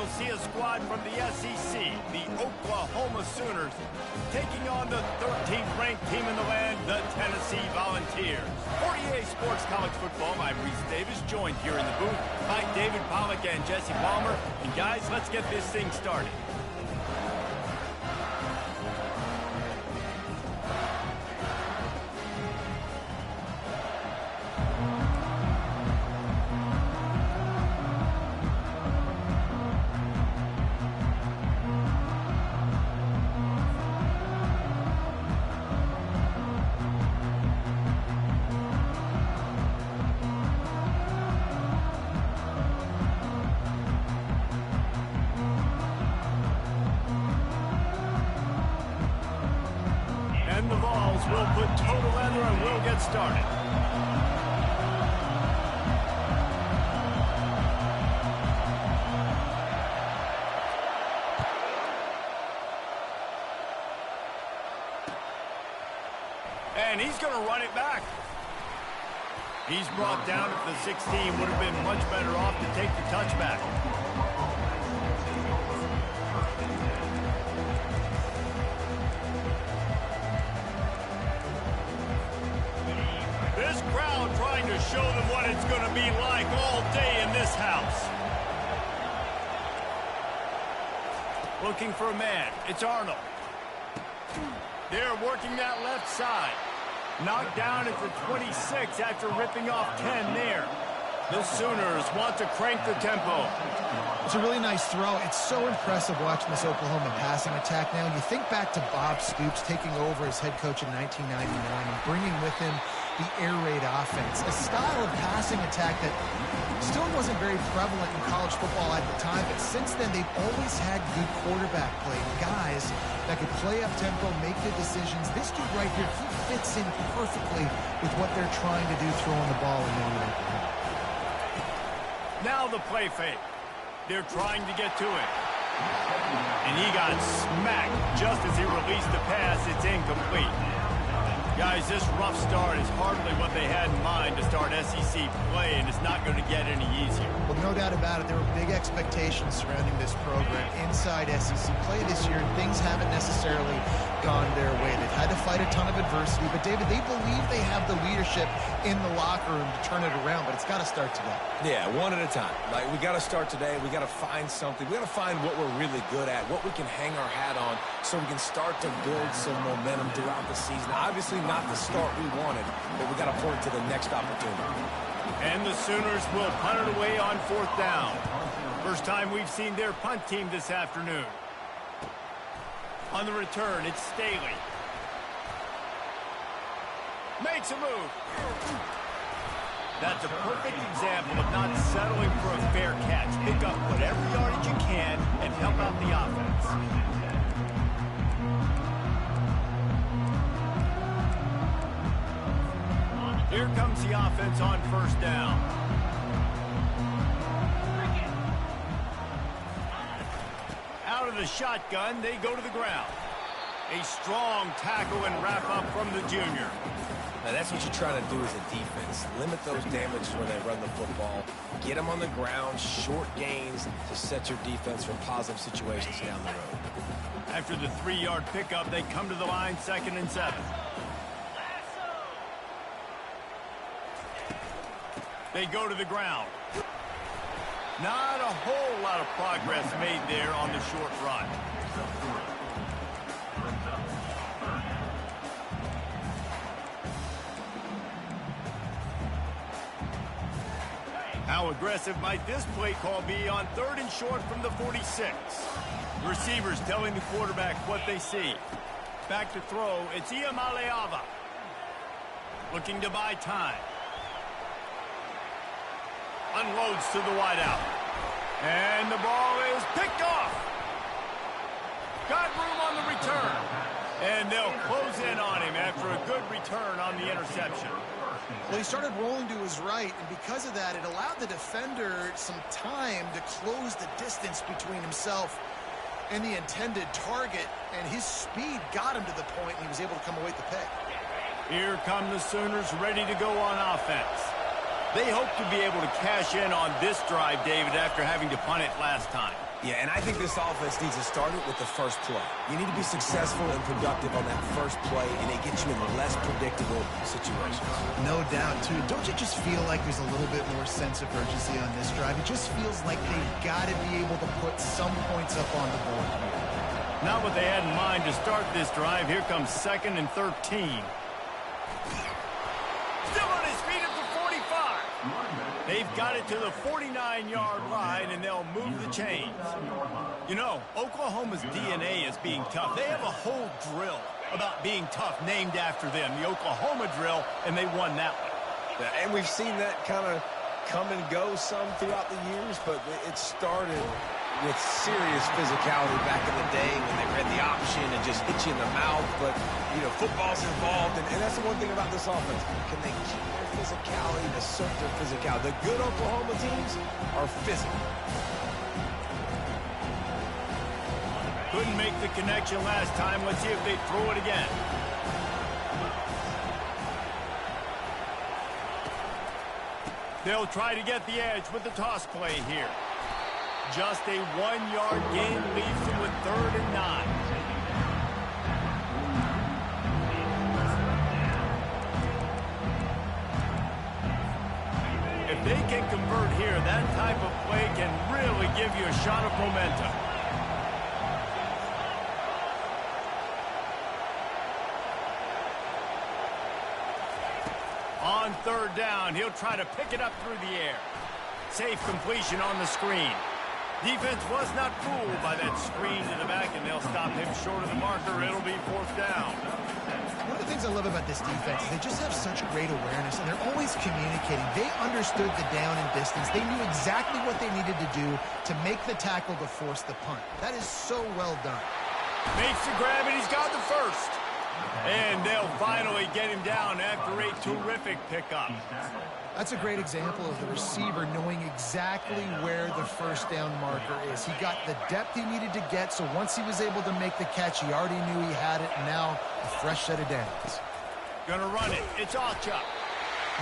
you'll see a squad from the SEC, the Oklahoma Sooners, taking on the 13th ranked team in the land, the Tennessee Volunteers. For EA Sports College Football, I'm Reese Davis, joined here in the booth by David Pollack and Jesse Palmer. And guys, let's get this thing started. And the balls will put total leather and we'll get started. And he's going to run it back. He's brought down at the 16. Would have been much better off to take the touchback. This crowd trying to show them what it's going to be like all day in this house. Looking for a man. It's Arnold. They're working that left side. Knocked down at the 26 after ripping off 10 there. The Sooners want to crank the tempo. It's a really nice throw. It's so impressive watching this Oklahoma passing attack now. You think back to Bob Stoops taking over as head coach in 1999 and bringing with him the air raid offense, a style of passing attack that still wasn't very prevalent in college football at the time, but since then they've always had good quarterback play, guys that could play up tempo, make good decisions. This dude right here, he fits in perfectly with what they're trying to do throwing the ball in the Now the play fake. They're trying to get to it. And he got smacked just as he released the pass. It's incomplete. Guys, this rough start is hardly what they had in mind to start SEC play, and it's not going to get any easier. Well, no doubt about it. There were big expectations surrounding this program inside SEC play this year, and things haven't necessarily gone their way. They've had to fight a ton of adversity, but, David, they believe they have the leadership in the locker room to turn it around, but it's got to start today. Yeah, one at a time. Like, we got to start today. We got to find something. We got to find what we're really good at, what we can hang our hat on so we can start to build some momentum throughout the season. Obviously, not the start we wanted, but we got to point to the next opportunity. And the Sooners will punt it away on 4th down. First time we've seen their punt team this afternoon. On the return, it's Staley. Makes a move. That's a perfect example of not settling for a fair catch. Pick up whatever yardage you can and help out the offense. Here comes the offense on 1st down. Out of the shotgun, they go to the ground. A strong tackle and wrap up from the junior. Now, that's what you're trying to do as a defense. Limit those damages when they run the football. Get them on the ground, short gains to set your defense for positive situations down the road. After the 3-yard pickup, they come to the line 2nd and 7. They go to the ground. Not a whole lot of progress made there on the short run. How aggressive might this play call be on 3rd and short from the 46? Receivers telling the quarterback what they see. Back to throw, it's Ncaa. Looking to buy time. Unloads to the wideout. And the ball is picked off. Got room on the return. And they'll close in on him after a good return on the interception. Well, he started rolling to his right, and because of that, it allowed the defender some time to close the distance between himself and the intended target, and his speed got him to the point, and he was able to come away with the pick. Here come the Sooners ready to go on offense. They hope to be able to cash in on this drive, David, after having to punt it last time. Yeah, and I think this offense needs to start it with the first play. You need to be successful and productive on that first play, and it gets you in less predictable situations. No doubt, too. Don't you just feel like there's a little bit more sense of urgency on this drive? It just feels like they've got to be able to put some points up on the board here. Not what they had in mind to start this drive. Here comes 2nd and 13. Still on his feet at the 45. They've got it to the 49-yard line, and they'll move the chains. You know, Oklahoma's DNA is being tough. They have a whole drill about being tough named after them, the Oklahoma drill, and they won that one. Yeah, and we've seen that kind of come and go some throughout the years, but it started with serious physicality back in the day when they read the option and just hit you in the mouth. But, you know, football's involved, and that's the one thing about this offense. Can they keep their physicality and assert their physicality? The good Oklahoma teams are physical. Couldn't make the connection last time. Let's see if they throw it again. They'll try to get the edge with the toss play here. Just a 1-yard gain leaves them with 3rd and 9. If they can convert here, that type of play can really give you a shot of momentum. On 3rd down, he'll try to pick it up through the air. Safe completion on the screen. Defense was not fooled by that screen to the back, and they'll stop him short of the marker. It'll be 4th down. One of the things I love about this defense is they just have such great awareness, and they're always communicating. They understood the down and distance. They knew exactly what they needed to do to make the tackle to force the punt. That is so well done. Makes the grab, and he's got the first. And they'll finally get him down after a terrific pickup. That's a great example of the receiver knowing exactly where the first down marker is. He got the depth he needed to get, so once he was able to make the catch, he already knew he had it, and now a fresh set of downs. Gonna run it. It's Ncaa.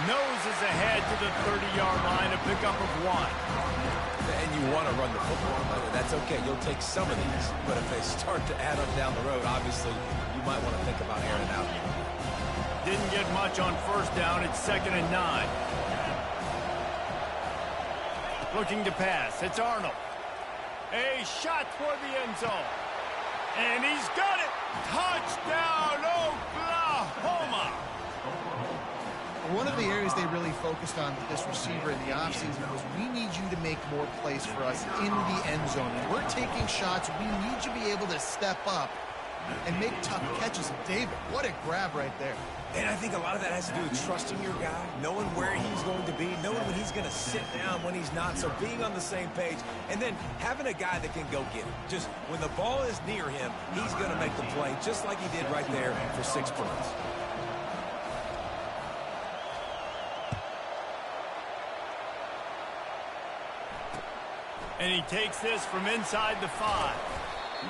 Nose is ahead to the 30-yard line, a pickup of 1. And you want to run the football, that's okay. You'll take some of these, but if they start to add up down the road, obviously you might want to think about airing out. Didn't get much on 1st down. It's 2nd and 9. Looking to pass. It's Arnold. A shot toward the end zone. And he's got it. Touchdown, Oklahoma. One of the areas they really focused on with this receiver in the offseason was we need you to make more plays for us in the end zone. When we're taking shots, we need you to be able to step up and make tough catches. And David, what a grab right there. And I think a lot of that has to do with trusting your guy, knowing where he's going to be, knowing when he's going to sit down, when he's not, so being on the same page, and then having a guy that can go get it. Just when the ball is near him, he's going to make the play, just like he did right there for 6 points. And he takes this from inside the 5.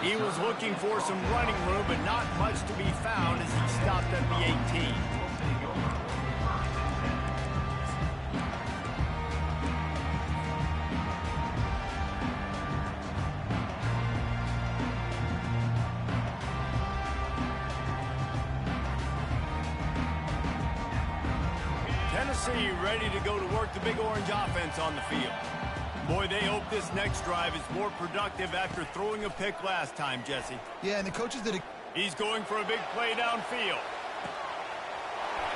He was looking for some running room, but not much to be found as he stopped at the 18. Tennessee ready to go to work the Big Orange offense on the field. Boy, they hope this next drive is more productive after throwing a pick last time, Jesse. Yeah, and the coaches did a... He's going for a big play downfield.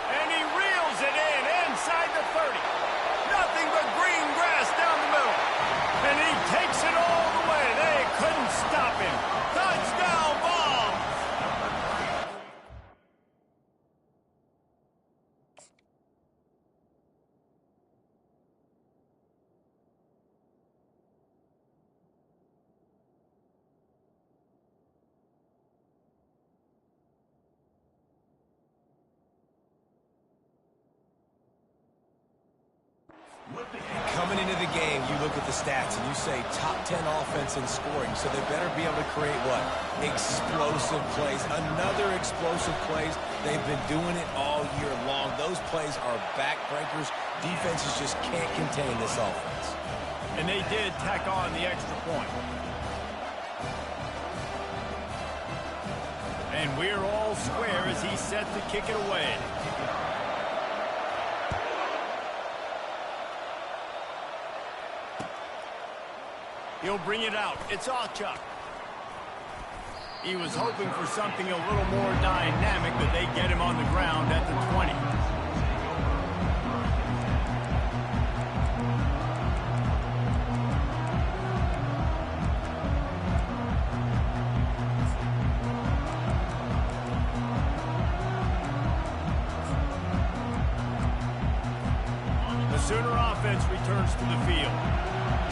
And he reels it in inside the 30. Nothing but green grass down the middle. And he takes it all the way. They couldn't stop him. Touchdown ball. Coming into the game, you look at the stats and you say top 10 offense in scoring, so they better be able to create what? Explosive plays. Another explosive plays. They've been doing it all year long. Those plays are backbreakers. Defenses just can't contain this offense. And they did tack on the extra point. And we're all square as he's set to kick it away. He'll bring it out. It's Ncaa. He was hoping for something a little more dynamic, but they get him on the ground at the 20. The Sooner offense returns to the field.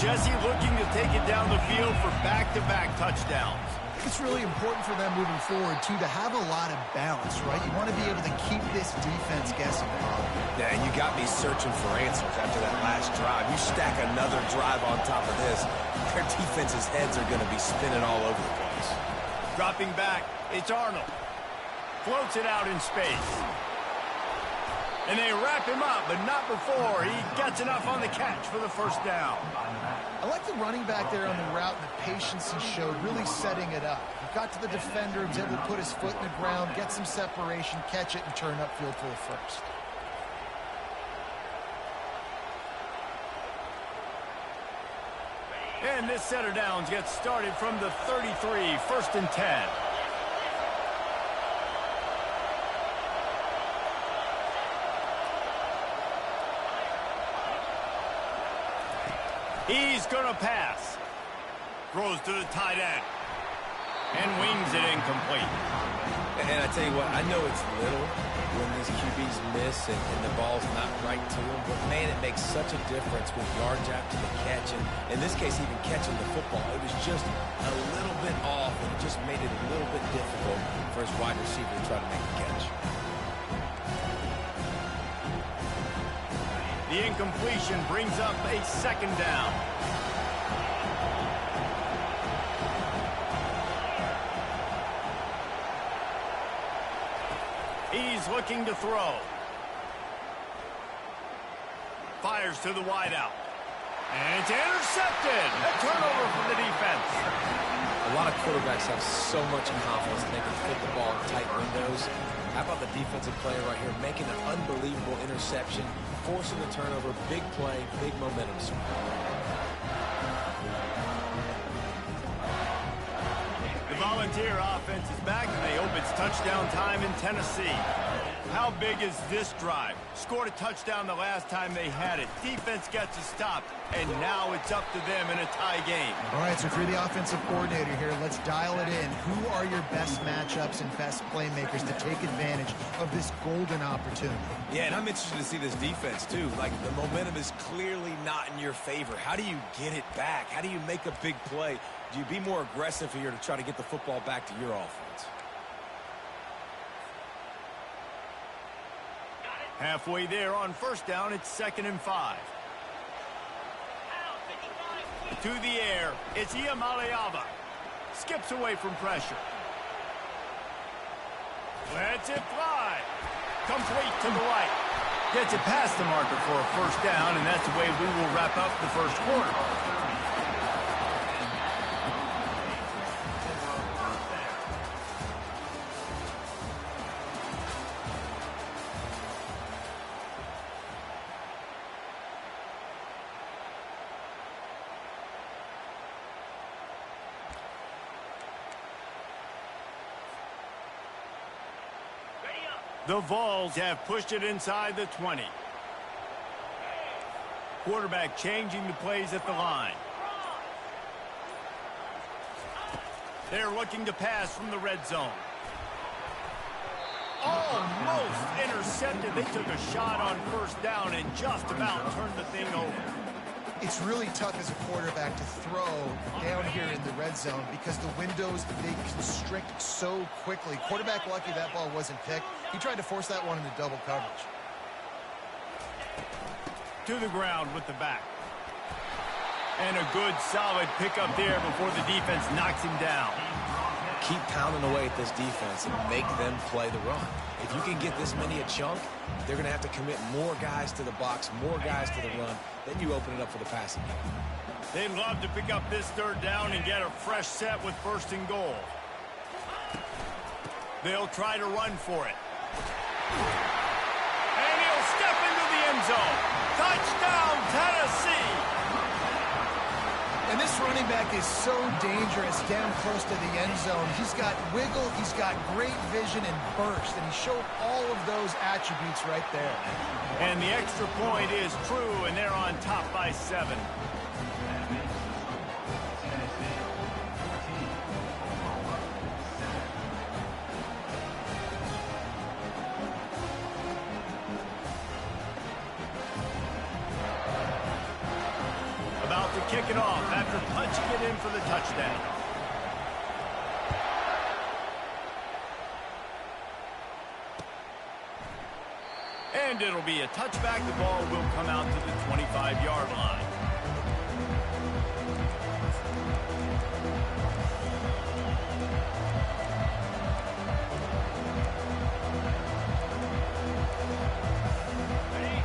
Jesse looking to take it down the field for back-to-back touchdowns. It's really important for them moving forward, too, to have a lot of balance, right? You want to be able to keep this defense guessing. Yeah, and you got me searching for answers after that last drive. You stack another drive on top of this, their defense's heads are going to be spinning all over the place. Dropping back, it's Arnold. Floats it out in space. And they wrap him up, but not before he gets enough on the catch for the first down. I like the running back there on the route and the patience he showed, really setting it up. He got to the defender, was able to put his foot in the ground, get some separation, catch it, and turn upfield for the first. And this set of downs gets started from the 33, 1st and 10. He's going to pass. Throws to the tight end. And wings it incomplete. And I tell you what, I know it's little when these QBs miss and the ball's not right to them, but man, it makes such a difference with yards after the catch. And in this case, even catching the football, it was just a little bit off, and it just made it a little bit difficult for his wide receiver to try to make the catch. The incompletion brings up a 2nd down. He's looking to throw. Fires to the wideout. And it's intercepted. A turnover from the defense. A lot of quarterbacks have so much confidence that they can fit the ball in tight windows. How about the defensive player right here making an unbelievable interception, forcing the turnover, big play, big momentum. The Volunteer offense is back, and they hope it's touchdown time in Tennessee. How big is this drive? Scored a touchdown the last time they had it. Defense gets a stop, and now it's up to them in a tie game. All right, so if you're the offensive coordinator here, let's dial it in. Who are your best matchups and best playmakers to take advantage of this golden opportunity? Yeah, and I'm interested to see this defense, too. Like, the momentum is clearly not in your favor. How do you get it back? How do you make a big play? Do you be more aggressive here to try to get the football back to your offense? Halfway there on 1st down, it's 2nd and 5. To the air, it's Ncaa. Skips away from pressure. Lets it fly. Complete to the right. Gets it past the marker for a 1st down, and that's the way we will wrap up the 1st quarter. The Vols have pushed it inside the 20. Quarterback changing the plays at the line. They're looking to pass from the red zone. Almost intercepted. They took a shot on 1st down and just about turned the thing over. It's really tough as a quarterback to throw down here in the red zone because the windows, they constrict so quickly. Quarterback lucky that ball wasn't picked. He tried to force that one into double coverage. To the ground with the back. And a good solid pickup there before the defense knocks him down. Keep pounding away at this defense and make them play the run. If you can get this many a chunk, they're going to have to commit more guys to the box, more guys to the run. Then you open it up for the passing game. They'd love to pick up this 3rd down and get a fresh set with 1st and goal. They'll try to run for it. And he'll step into the end zone. Touchdown, Tennessee! And this running back is so dangerous down close to the end zone. He's got wiggle, he's got great vision and burst, and he showed all of those attributes right there. And the extra point is true, and they're on top by 7. About to kick it off after punching it in for the touchdown. And it'll be a touchback. The ball will come out to the 25-yard line.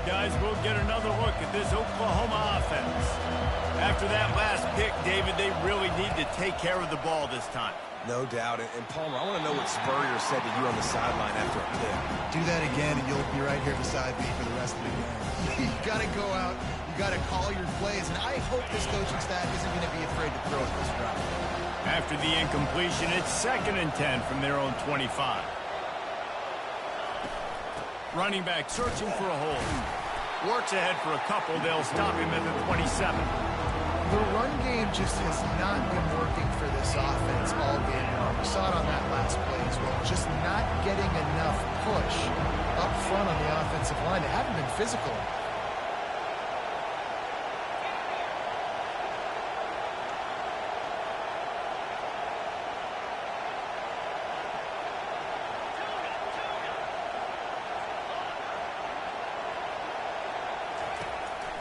Guys, we'll get another look at this Oklahoma offense. After that last pick, David, they really need to take care of the ball this time. No doubt. And Palmer, I want to know what Spurrier said to you on the sideline after a pick. Do that again, and you'll be right here beside me for the rest of the game. You got to go out, you got to call your plays, and I hope this coaching staff isn't going to be afraid to throw at this drive. After the incompletion, it's 2nd and 10 from their own 25. Running back searching for a hole. Works ahead for a couple. They'll stop him at the 27. The run game just has not been working for this offense all game long. We saw it on that last play as well. Just not getting enough push up front on the offensive line. They haven't been physical.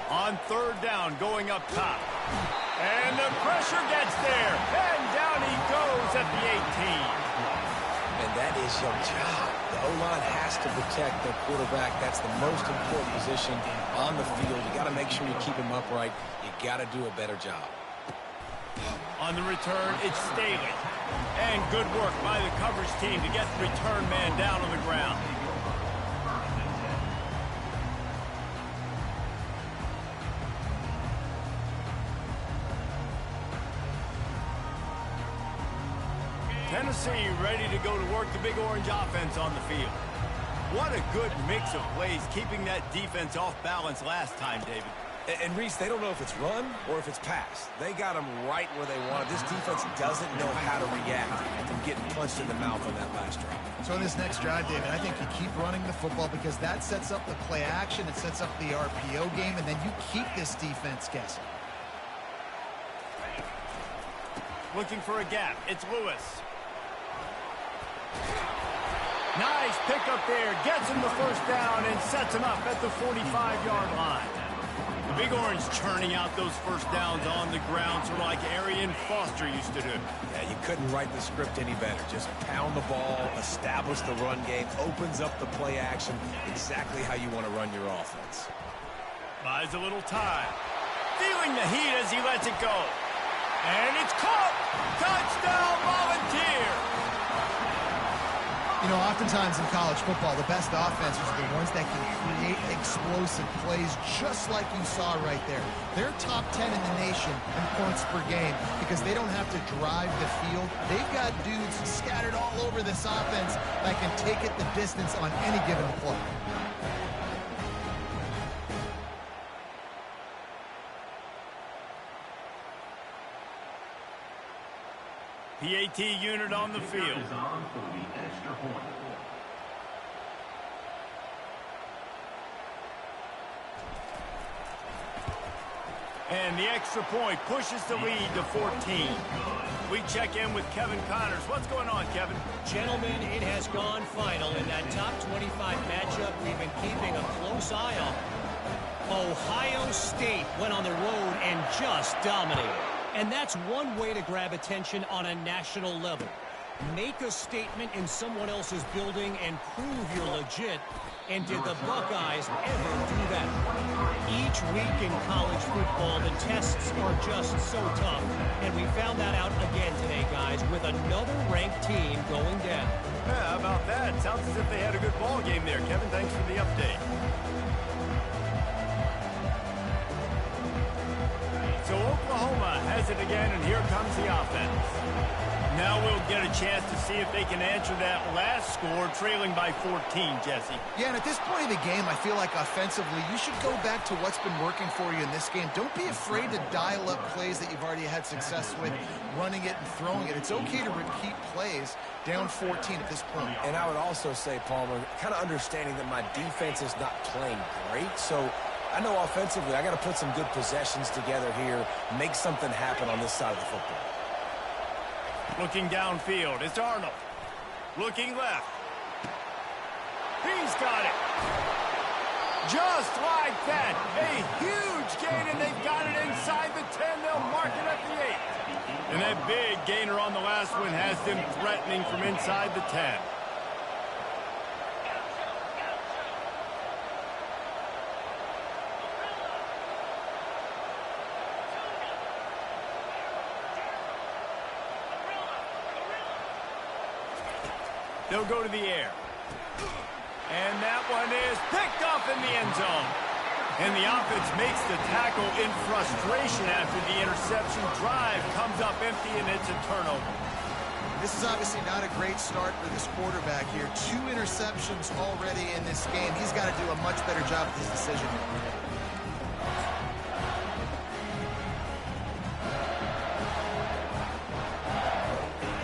On 3rd down, going up top. And the pressure gets there. And down he goes at the 18. And that is your job. The O-line has to protect the quarterback. That's the most important position on the field. You got to make sure you keep him upright. You got to do a better job. On the return, it's Staley. And good work by the coverage team to get the return man down on the ground. Tennessee ready to go to work the Big Orange offense on the field. What a good mix of plays, keeping that defense off balance last time, David. And Reese, they don't know if it's run or if it's pass. They got them right where they want it. This defense doesn't know how to react from getting punched in the mouth on that last drive. So in this next drive, David, I think you keep running the football because that sets up the play action, it sets up the RPO game, and then you keep this defense guessing. Looking for a gap. It's Lewis. Nice pickup there. Gets him the 1st down and sets him up at the 45-yard line. The Big Orange churning out those 1st downs on the ground, sort of like Arian Foster used to do. Yeah, you couldn't write the script any better. Just pound the ball, establish the run game, opens up the play action, exactly how you want to run your offense. Buys a little time. Feeling the heat as he lets it go. And it's caught. Touchdown, Volunteer. You know, oftentimes in college football, the best offenses are the ones that can create explosive plays just like you saw right there. They're top 10 in the nation in points per game because they don't have to drive the field. They've got dudes scattered all over this offense that can take it the distance on any given play. PAT unit on the field. And the extra point pushes the lead to 14. We check in with Kevin Connors. What's going on, Kevin? Gentlemen, it has gone final in that top 25 matchup we've been keeping a close eye on. Ohio State went on the road and just dominated. And that's one way to grab attention on a national level. Make a statement in someone else's building and prove you're legit. And did the Buckeyes ever do that? Each week in college football, the tests are just so tough. And we found that out again today, guys, with another ranked team going down. Yeah, how about that? Sounds as if they had a good ball game there. Kevin, thanks for the update. So Oklahoma has it again, and here comes the offense. Now we'll get a chance to see if they can answer that last score, trailing by 14, Jesse. Yeah, and at this point of the game, I feel like offensively, you should go back to what's been working for you in this game. Don't be afraid to dial up plays that you've already had success with, running it and throwing it. It's okay to repeat plays down 14 at this point. And I would also say, Palmer, kind of understanding that my defense is not playing great, so I know offensively I got to put some good possessions together here, make something happen on this side of the football. Looking downfield, it's Arnold. Looking left. He's got it. Just like that. A huge gain, and they've got it inside the 10. They'll mark it at the 8. And that big gainer on the last one has them threatening from inside the 10. They'll go to the air. And that one is picked off in the end zone. And the offense makes the tackle in frustration after the interception. Drive comes up empty, and it's a turnover. This is obviously not a great start for this quarterback here. 2 interceptions already in this game. He's got to do a much better job with his decision.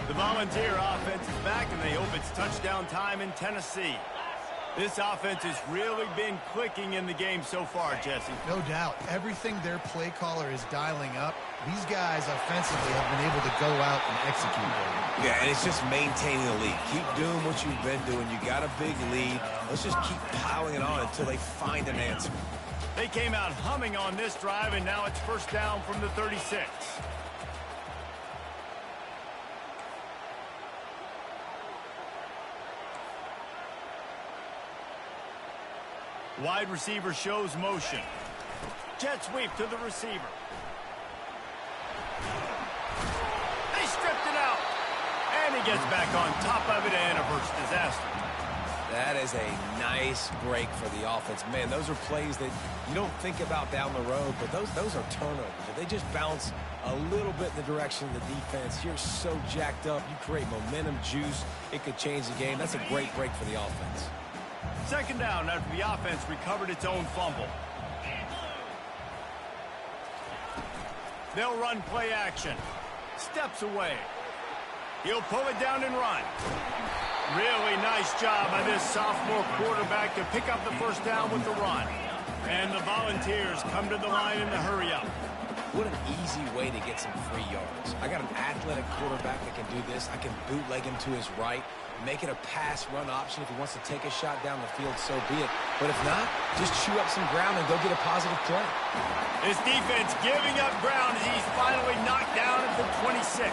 The Volunteer offense is back, and they hope it's touchdown time in Tennessee. This offense has really been clicking in the game so far, Jesse. No doubt. Everything their play caller is dialing up, these guys offensively have been able to go out and execute. Yeah, and it's just maintaining the lead. Keep doing what you've been doing. You got a big lead. Let's just keep piling it on until they find an answer. They came out humming on this drive, and now it's first down from the 36. Wide receiver shows motion. Jet sweep to the receiver. They stripped it out. And he gets back on top of it and averts disaster. That is a nice break for the offense. Man, those are plays that you don't think about down the road, but those are turnovers. If they just bounce a little bit in the direction of the defense, you're so jacked up. You create momentum, juice. It could change the game. That's a great break for the offense. Second down after the offense recovered its own fumble. They'll run play action. Steps away. He'll pull it down and run. Really nice job by this sophomore quarterback to pick up the first down with the run. And the Volunteers come to the line in the hurry-up. What an easy way to get some free yards. I got an athletic quarterback that can do this. I can bootleg him to his right, make it a pass-run option. If he wants to take a shot down the field, so be it. But if not, just chew up some ground and go get a positive play. His defense giving up ground as he's finally knocked down at the 26.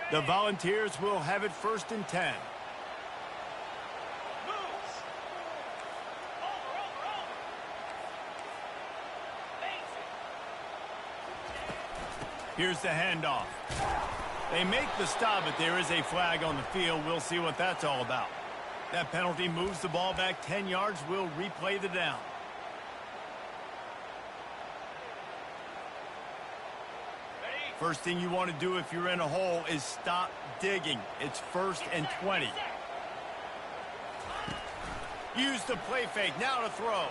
The Volunteers will have it first and 10. Here's the handoff. They make the stop, but there is a flag on the field. We'll see what that's all about. That penalty moves the ball back 10 yards. We'll replay the down. First thing you want to do if you're in a hole is stop digging. It's first and 20. Use the play fake. Now to throw.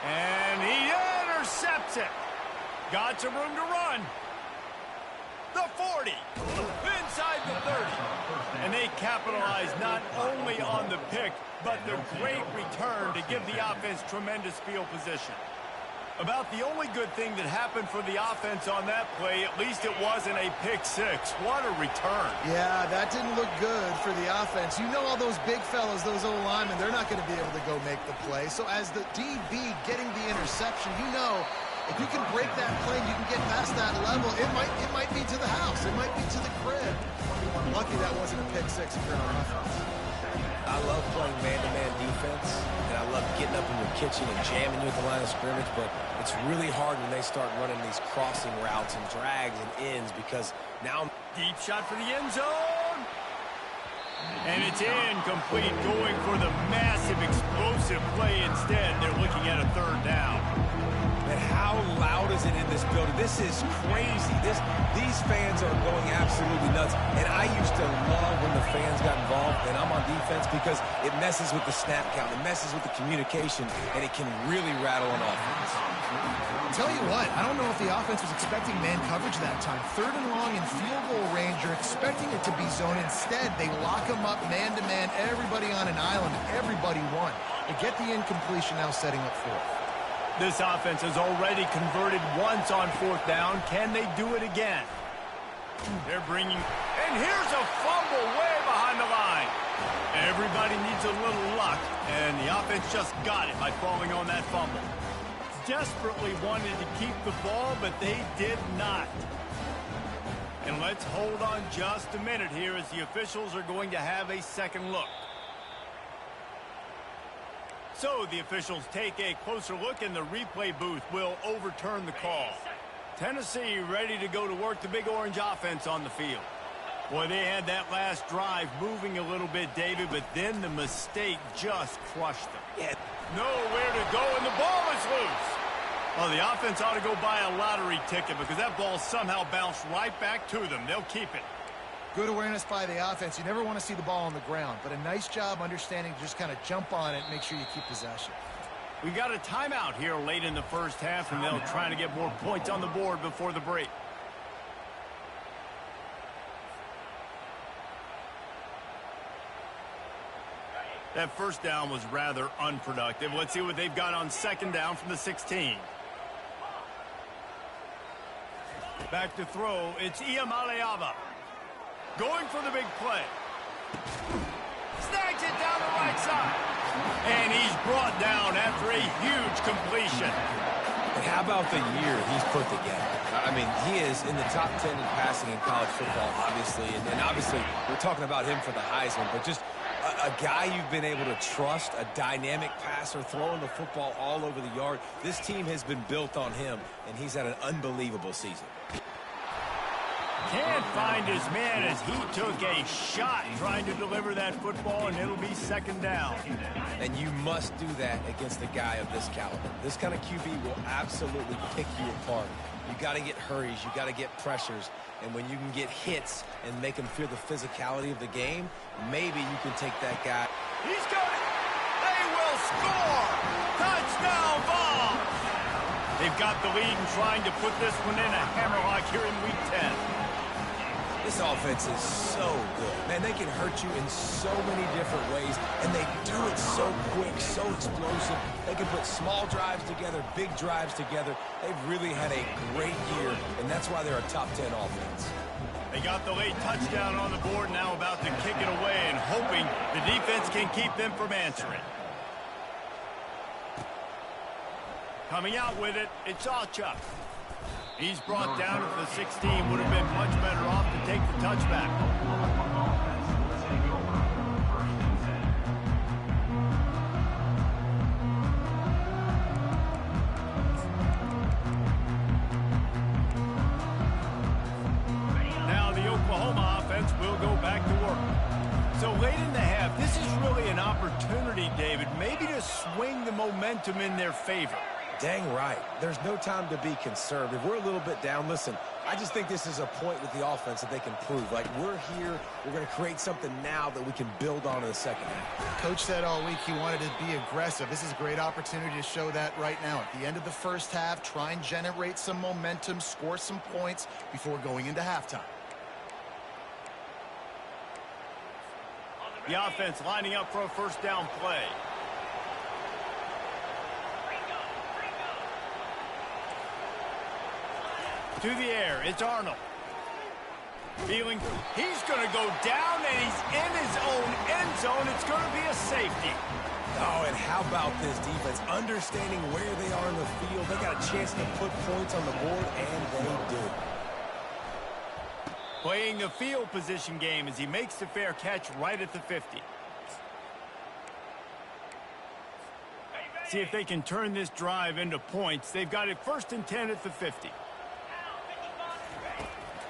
And he intercepts it. Got some room to run. The 40. Inside the 30. And they capitalize not only on the pick, but the great return to give the offense tremendous field position. About the only good thing that happened for the offense on that play, at least it wasn't a pick six. What a return. Yeah, that didn't look good for the offense. You know all those big fellas, those O-linemen, they're not going to be able to go make the play. So as the DB getting the interception, you know if you can break that play and you can get past that level, it might be to the house. It might be to the crib. Lucky that wasn't a pick six if you're on offense. I love playing man-to-man defense, and I love getting up in your kitchen and jamming you at the line of scrimmage, but it's really hard when they start running these crossing routes and drags and ends because now deep shot for the end zone. And it's incomplete, going for the massive explosive play instead. They're looking at a third down. And how loud is it in this building? This is crazy. These fans are going absolutely nuts. And I used to love when the fans got involved, and I'm on defense because it messes with the snap count, it messes with the communication, and it can really rattle an offense. Tell you what, I don't know if the offense was expecting man coverage that time. Third and long in field goal range, you're expecting it to be zone. Instead, they lock them up man-to-man, everybody on an island, everybody won. They get the incompletion now setting up fourth. This offense has already converted once on fourth down. Can they do it again? They're bringing... And here's a fumble way behind the line. Everybody needs a little luck, and the offense just got it by falling on that fumble. Desperately wanted to keep the ball, but they did not. And let's hold on just a minute here as the officials are going to have a second look. So the officials take a closer look, and the replay booth will overturn the call. Tennessee ready to go to work, the Big Orange offense on the field. Boy, they had that last drive moving a little bit, David, but then the mistake just crushed them. Yeah. Nowhere to go, and the ball is loose. Well, the offense ought to go buy a lottery ticket because that ball somehow bounced right back to them. They'll keep it. Good awareness by the offense. You never want to see the ball on the ground, but a nice job understanding to just kind of jump on it and make sure you keep possession. We got a timeout here late in the first half, and they'll try to get more points on the board before the break. That first down was rather unproductive. Let's see what they've got on second down from the 16. Back to throw. It's Ncaa. Going for the big play. Snags it down the right side. And he's brought down after a huge completion. And how about the year he's put together? I mean, he is in the top 10 in passing in college football, obviously. And obviously, we're talking about him for the Heisman. But just a guy you've been able to trust, a dynamic passer, throwing the football all over the yard. This team has been built on him, and he's had an unbelievable season. Can't find his man as he took a shot trying to deliver that football, and it'll be second down. And you must do that against a guy of this caliber. This kind of QB will absolutely pick you apart. You got to get hurries, you got to get pressures, and when you can get hits and make them feel the physicality of the game, maybe you can take that guy. He's got it. They will score. Touchdown, Vols. They've got the lead and trying to put this one in a hammerlock here in Week 10. This offense is so good. Man, they can hurt you in so many different ways, and they do it so quick, so explosive. They can put small drives together, big drives together. They've really had a great year, and that's why they're a top 10 offense. They got the late touchdown on the board, now about to kick it away and hoping the defense can keep them from answering. Coming out with it, it's Ncaa. He's brought down at the 16. Would have been much better off to take the touchback. Now the Oklahoma offense will go back to work. So late in the half, this is really an opportunity, David, maybe to swing the momentum in their favor. Dang right. There's no time to be concerned. If we're a little bit down, listen, I just think this is a point with the offense that they can prove. Like, we're here, we're going to create something now that we can build on in the second half. Coach said all week he wanted to be aggressive. This is a great opportunity to show that right now. At the end of the first half, try and generate some momentum, score some points before going into halftime. The offense lining up for a first down play. To the air, it's Arnold. Feeling, he's going to go down, and he's in his own end zone. It's going to be a safety. Oh, and how about this defense? Understanding where they are in the field. They got a chance to put points on the board, and they do. Playing the field position game as he makes the fair catch right at the 50. See if they can turn this drive into points. They've got it 1st and 10 at the 50.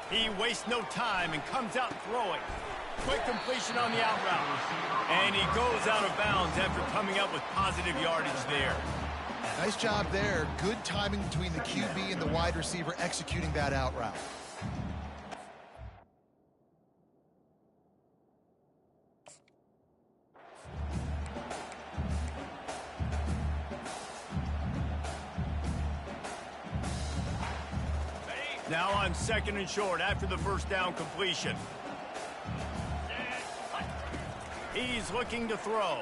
He wastes no time and comes out throwing. Quick completion on the out route. And he goes out of bounds after coming up with positive yardage there. Nice job there. Good timing between the QB and the wide receiver executing that out route. Now on 2nd and short after the 1st down completion. He's looking to throw.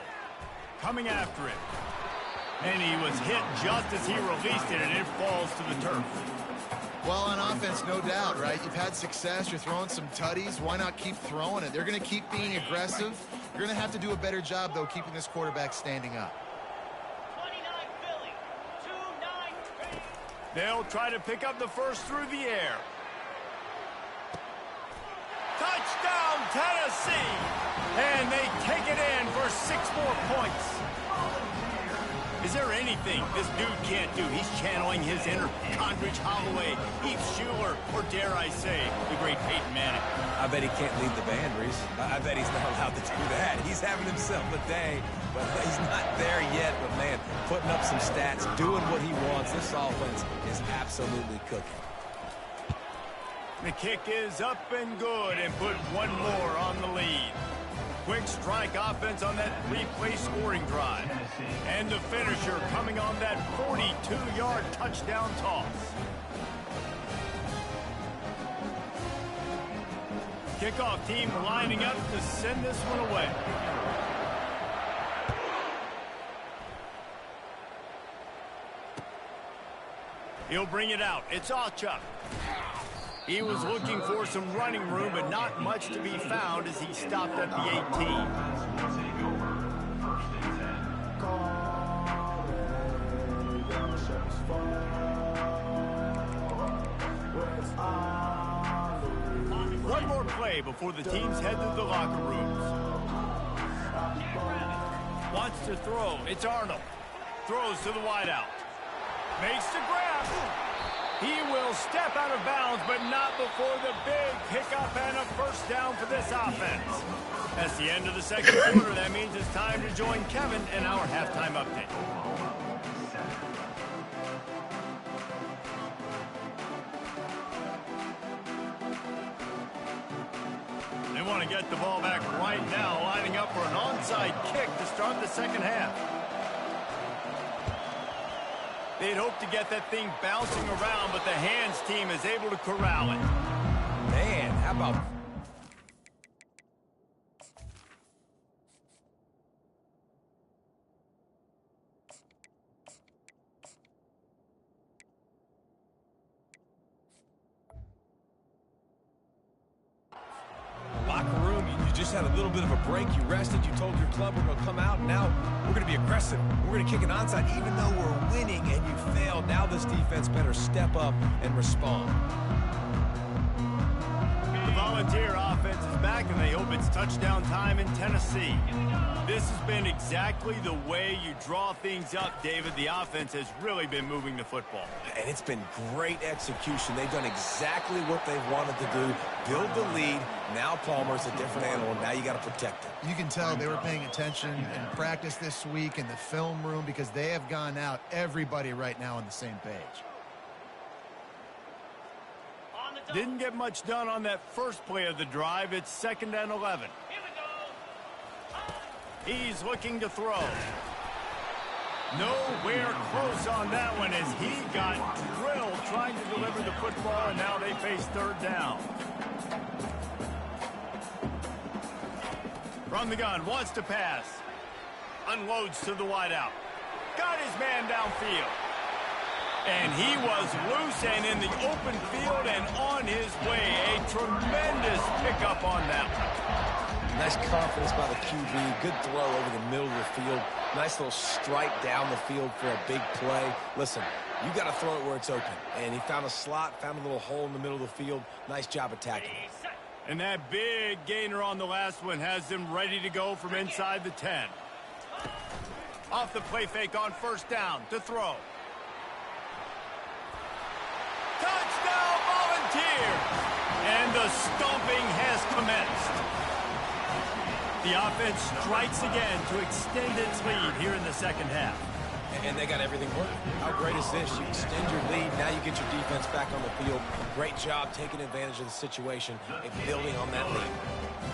Coming after it. And he was hit just as he released it, and it falls to the turf. Well, on offense, no doubt, right? You've had success. You're throwing some tutties. Why not keep throwing it? They're going to keep being aggressive. You're going to have to do a better job, though, keeping this quarterback standing up. They'll try to pick up the 1st through the air. Touchdown, Tennessee! And they take it in for 6 more points. Is there anything this dude can't do? He's channeling his inner Condridge Holloway, Heath Schuler, or dare I say, the great Peyton Manning. I bet he can't lead the band, Reese. I bet he's not allowed to do that. He's having himself a day, but he's not there yet. But, man, putting up some stats, doing what he wants. This offense is absolutely cooking. The kick is up and good, and put 1 more on the lead. Quick strike offense on that 3-play scoring drive. And the finisher coming on that 42-yard touchdown toss. Kickoff team lining up to send this one away. He'll bring it out. It's Ncaa. He was looking for some running room, but not much to be found as he stopped at the 18. One more play before the teams head to the locker rooms. Wants to throw. It's Arnold. Throws to the wideout. Makes the grab. He will step out of bounds, but not before the big pickup and a 1st down for this offense. That's the end of the 2nd quarter. That means it's time to join Kevin in our halftime update. They want to get the ball back right now, lining up for an onside kick to start the 2nd half. They'd hope to get that thing bouncing around, but the hands team is able to corral it. Man, how about... Locker room, you just had a little bit of a break. You rested. You told your club we're going to come out. And now we're going to be aggressive. We're going to kick an onside even though we're winning and you failed. Now this defense better step up and respond. The Volunteer offense is back, and they hope it's touchdown time in Tennessee. This has been exactly the way you draw things up, David. The offense has really been moving the football. And it's been great execution. They've done exactly what they've wanted to do. Build the lead. Now Palmer's a different animal. Now you got to protect him. You can tell they were paying attention in practice this week in the film room because they have gone out, everybody right now on the same page. Didn't get much done on that 1st play of the drive. It's 2nd and 11. He's looking to throw. Nowhere close on that one as he got drilled trying to deliver the football, and now they face 3rd down. From the gun, wants to pass. Unloads to the wideout. Got his man downfield. And he was loose and in the open field and on his way. A tremendous pickup on that one. Nice confidence by the QB. Good throw over the middle of the field. Nice little strike down the field for a big play. Listen, you got to throw it where it's open. And he found a slot, found a little hole in the middle of the field. Nice job attacking it. And that big gainer on the last one has them ready to go from inside the 10. Off the play fake on first down to throw. Touchdown Volunteers! And the stomping has commenced. The offense strikes again to extend its lead here in the second half. And they got everything working. How great is this? You extend your lead, now you get your defense back on the field. Great job taking advantage of the situation and building on that lead.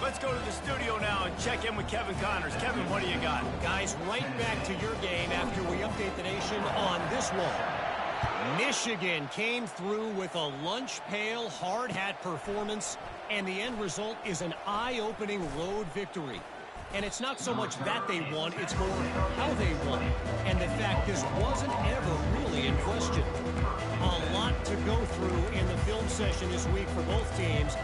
Let's go to the studio now and check in with Kevin Connors. Kevin, what do you got? Guys, right back to your game after we update the nation on this one. Michigan came through with a lunch pail hard hat performance, and the end result is an eye-opening road victory. And it's not so much that they won, it's more how they won. And the fact this wasn't ever really in question. A lot to go through in the film session this week for both teams.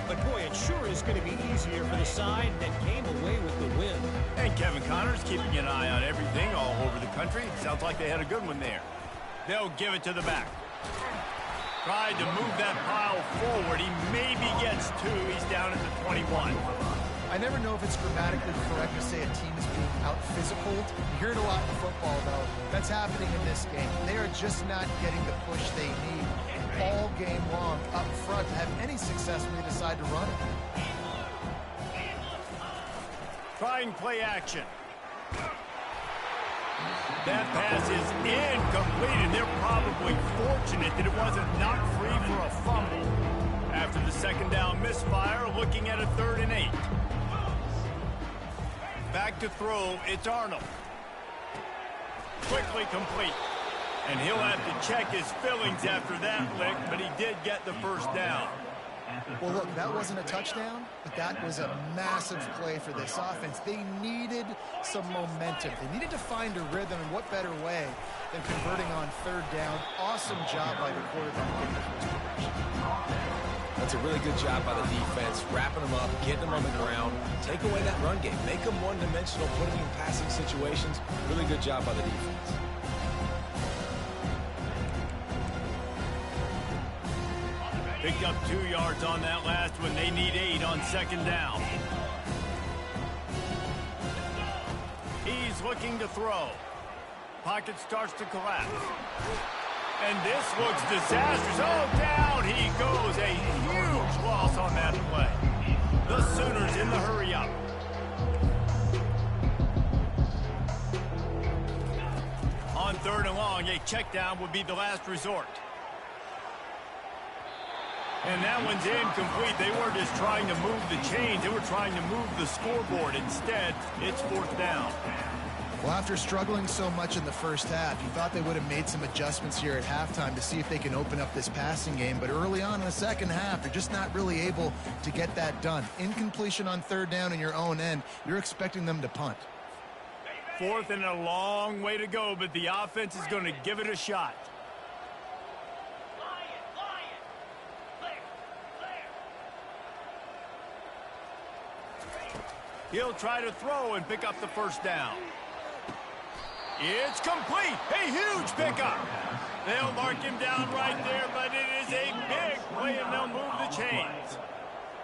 But boy, it sure is going to be easier for the side that came away with the win. And Kevin Connors keeping an eye on everything all over the country. Sounds like they had a good one there. They'll give it to the back. Tried to move that pile forward. He maybe gets two. He's down at the 21. I never know if it's grammatically correct to say a team is being out-physicaled. You hear it a lot in football, though. That's happening in this game. They are just not getting the push they need all game long up front to have any success when they decide to run it. Trying play action. That pass is incomplete, and they're probably fortunate that it wasn't knocked free for a fumble. After the second down misfire, looking at a 3rd and 8. Back to throw, it's Arnold. Quickly complete. And he'll have to check his fillings after that lick, but he did get the first down. Well, look, that wasn't a touchdown, but that was a massive play for this offense. They needed some momentum. They needed to find a rhythm, and what better way than converting on 3rd down. Awesome job by the quarterback getting the first progression. That's a really good job by the defense, wrapping them up, getting them on the ground, take away that run game, make them one-dimensional, put them in passing situations. Really good job by the defense. Picked up 2 yards on that last one. They need 8 on second down. He's looking to throw. Pocket starts to collapse. And this looks disastrous. Oh, down he goes. A huge loss on that play. The Sooners in the hurry-up. On 3rd and long, a check down would be the last resort. And that one's incomplete. They weren't just trying to move the chains. They were trying to move the scoreboard. Instead, it's 4th down. Well, after struggling so much in the first half, you thought they would have made some adjustments here at halftime to see if they can open up this passing game. But early on in the second half, they're just not really able to get that done. Incompletion on 3rd down in your own end. You're expecting them to punt. 4th and a long way to go, but the offense is going to give it a shot. He'll try to throw and pick up the first down. It's complete. A huge pickup. They'll mark him down right there, but it is a big play, and they'll move the chains.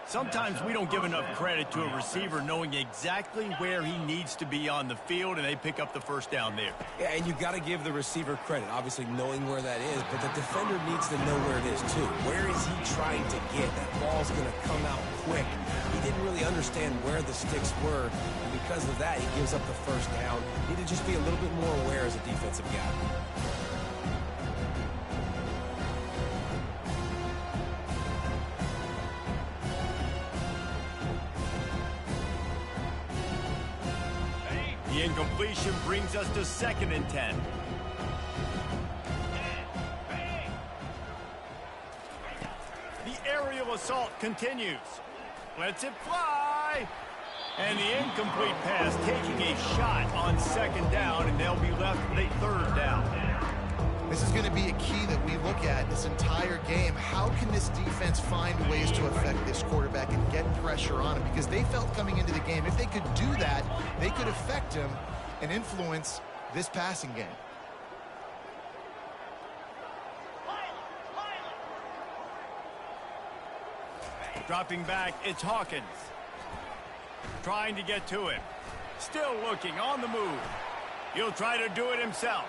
Sometimes we don't give enough credit to a receiver knowing exactly where he needs to be on the field, and they pick up the first down there. Yeah, and you got to give the receiver credit, obviously knowing where that is, but the defender needs to know where it is too. Where is he trying to get? That ball's going to come out quick. He didn't really understand where the sticks were, and because of that, he gives up the first down. Need to just be a little bit more aware as a defensive guy. The incompletion brings us to 2nd and 10. The aerial assault continues. Lets it fly. And the incomplete pass taking a shot on 2nd down, and they'll be left with a 3rd down. This is going to be a key that we look at this entire game. How can this defense find ways to affect this quarterback and get pressure on him? Because they felt coming into the game, if they could do that, they could affect him and influence this passing game. Dropping back, it's Hawkins. Trying to get to him. Still looking, on the move. He'll try to do it himself.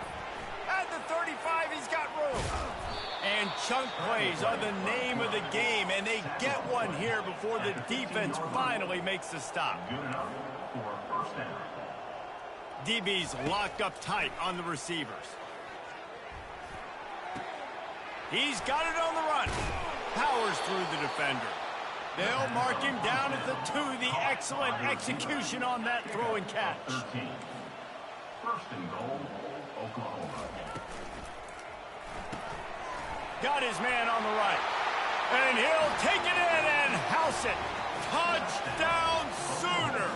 At the 35, he's got room. And chunk plays are the name of the game, and they get one here before the defense finally makes the stop. DB's locked up tight on the receivers. He's got it on the run. Powers through the defender. They'll mark him down at the 2. The excellent execution on that throw and catch. 13. First and goal, Oklahoma. Got his man on the right. And he'll take it in and house it. Touchdown Sooners.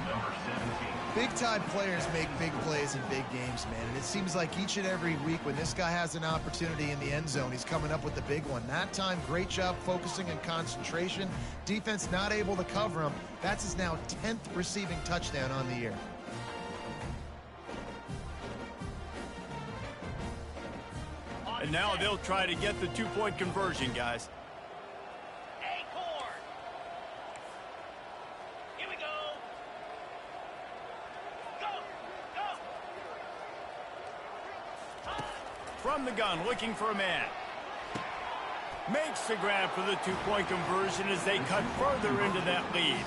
Number 17. Big-time players make big plays in big games, man. And it seems like each and every week when this guy has an opportunity in the end zone, he's coming up with the big one. That time, great job focusing and concentration. Defense not able to cover him. That's his now 10th receiving touchdown on the year. And now they'll try to get the 2-point conversion, guys. Acorn. Here we go. Go. From the gun, looking for a man. Makes the grab for the 2-point conversion as they cut further into that lead.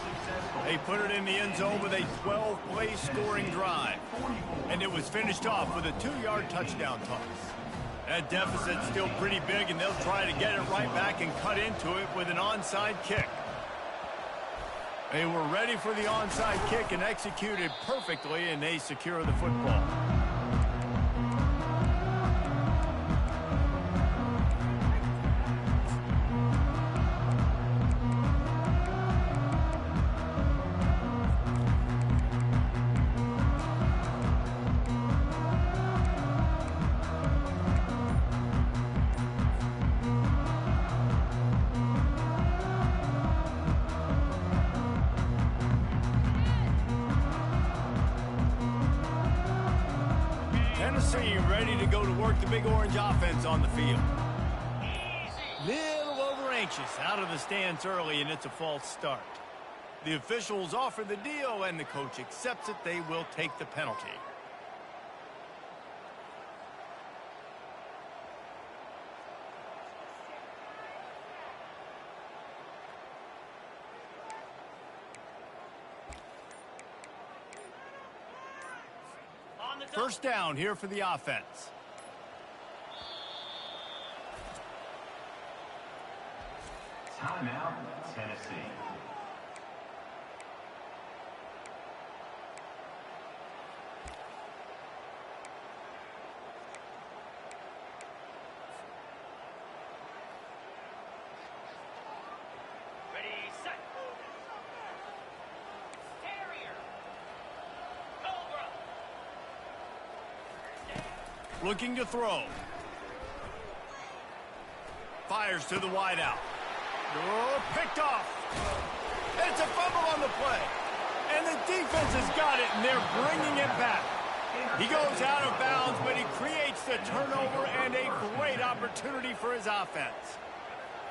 They put it in the end zone with a 12-play scoring drive. And it was finished off with a 2-yard touchdown toss. That deficit's still pretty big, and they'll try to get it right back and cut into it with an onside kick. They were ready for the onside kick and executed perfectly, and they secure the football. Ready to go to work the Big Orange offense on the field. Little over anxious out of the stands early, and it's a false start. The officials offer the deal, and the coach accepts it. They will take the penalty. First down here for the offense. Timeout, Tennessee. Ready, set. Looking to throw. Fires to the wideout. Oh, picked off. It's a fumble on the play. And the defense has got it, and they're bringing it back. He goes out of bounds, but he creates the turnover and a great opportunity for his offense.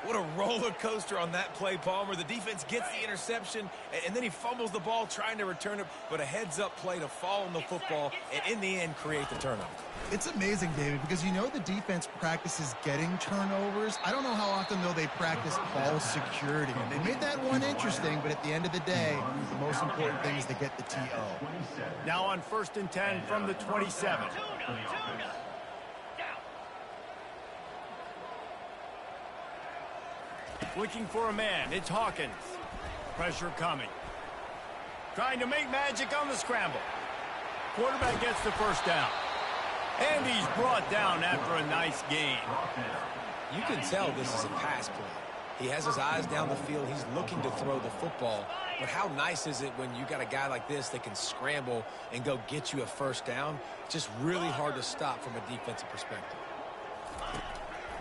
What a roller coaster on that play, Palmer. The defense gets the interception, and then he fumbles the ball trying to return it, but a heads-up play to fall on the football, and in the end, create the turnover. It's amazing, David, because you know the defense practices getting turnovers. I don't know how often, though, they practice ball security. And they made that one interesting, but at the end of the day, the most important thing is to get the TO. Now on 1st and 10 from the 27. Looking for a man. It's Hawkins. Pressure coming. Trying to make magic on the scramble. Quarterback gets the first down. And he's brought down after a nice gain. You can tell this is a pass play. He has his eyes down the field. He's looking to throw the football. But how nice is it when you got a guy like this that can scramble and go get you a first down? Just really hard to stop from a defensive perspective.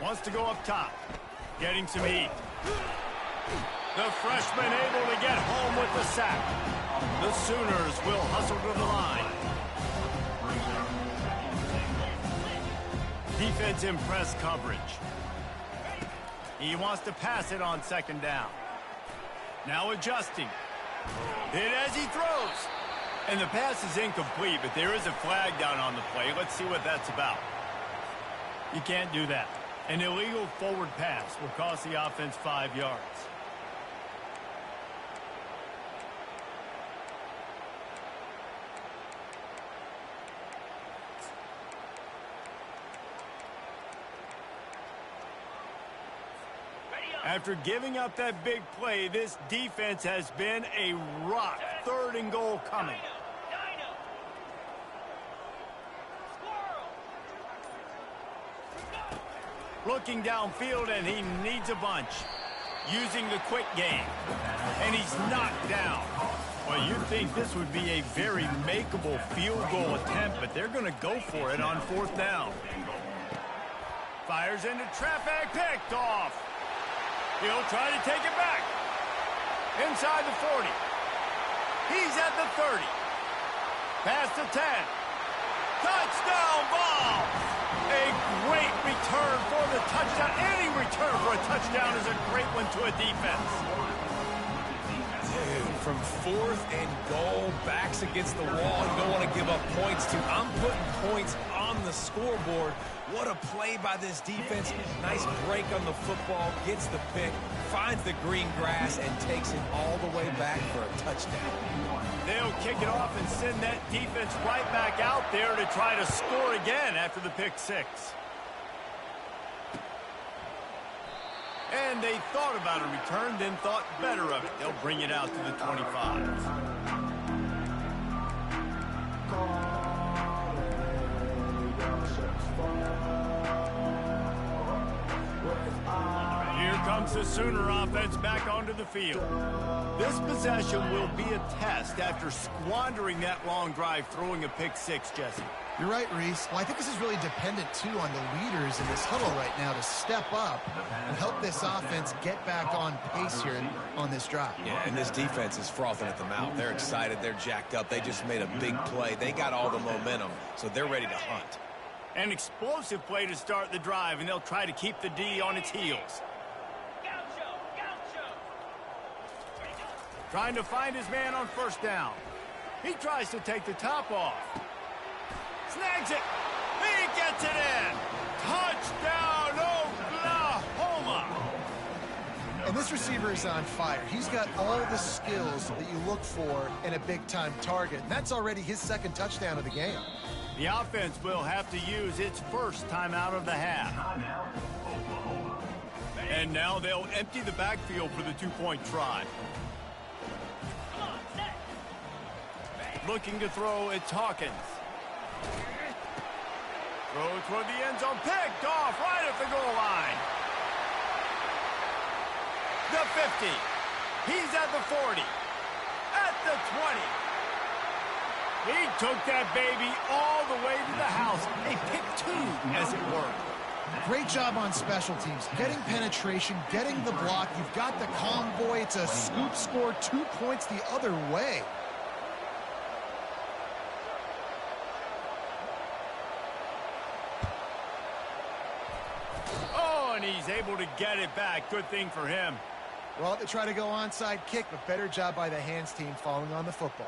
Wants to go up top. Getting some heat. The freshman able to get home with the sack. The Sooners will hustle to the line. Defense in press coverage. He wants to pass it on 2nd down. Now adjusting. Hit as he throws. And the pass is incomplete, but there is a flag down on the play. Let's see what that's about. You can't do that. An illegal forward pass will cost the offense 5 yards. After giving up that big play, this defense has been a rock. 3rd and goal coming. Looking downfield, and he needs a bunch. Using the quick game. And he's knocked down. Well, you'd think this would be a very makeable field goal attempt, but they're going to go for it on 4th down. Fires into traffic, picked off. He'll try to take it back. Inside the 40. He's at the 30. Past the 10. Touchdown ball. A great return for the touchdown. Any return for a touchdown is a great one to a defense. Dude, from 4th and goal, backs against the wall. You don't want to give up points to. I'm putting points on the scoreboard. What a play by this defense. Nice break on the football, gets the pick, finds the green grass, and takes it all the way back for a touchdown. They'll kick it off and send that defense right back out there to try to score again after the pick 6. And they thought about a return, then thought better of it. They'll bring it out to the 25. Here comes the Sooner offense back onto the field. This possession will be a test after squandering that long drive, throwing a pick 6, Jesse. You're right, Reese. Well, I think this is really dependent, too, on the leaders in this huddle right now to step up and help this offense get back on pace here on this drive. Yeah, and this defense is frothing at the mouth. They're excited. They're jacked up. They just made a big play. They got all the momentum, so they're ready to hunt. An explosive play to start the drive, and they'll try to keep the D on its heels. Trying to find his man on 1st down. He tries to take the top off. Snags it. He gets it in. Touchdown, Oklahoma. And this receiver is on fire. He's got all the skills that you look for in a big-time target. And that's already his 2nd touchdown of the game. The offense will have to use its 1st timeout of the half. And now they'll empty the backfield for the 2-point try. Looking to throw, it's Hawkins. Throw toward the end zone, picked off right at the goal line. The 50. He's at the 40. At the 20. He took that baby all the way to the house. A pick 2, as it were. Great job on special teams. Getting penetration, getting the block. You've got the convoy. It's a scoop score, 2 points the other way. And he's able to get it back. Good thing for him. Well, they try to go onside kick, but better job by the hands team falling on the football.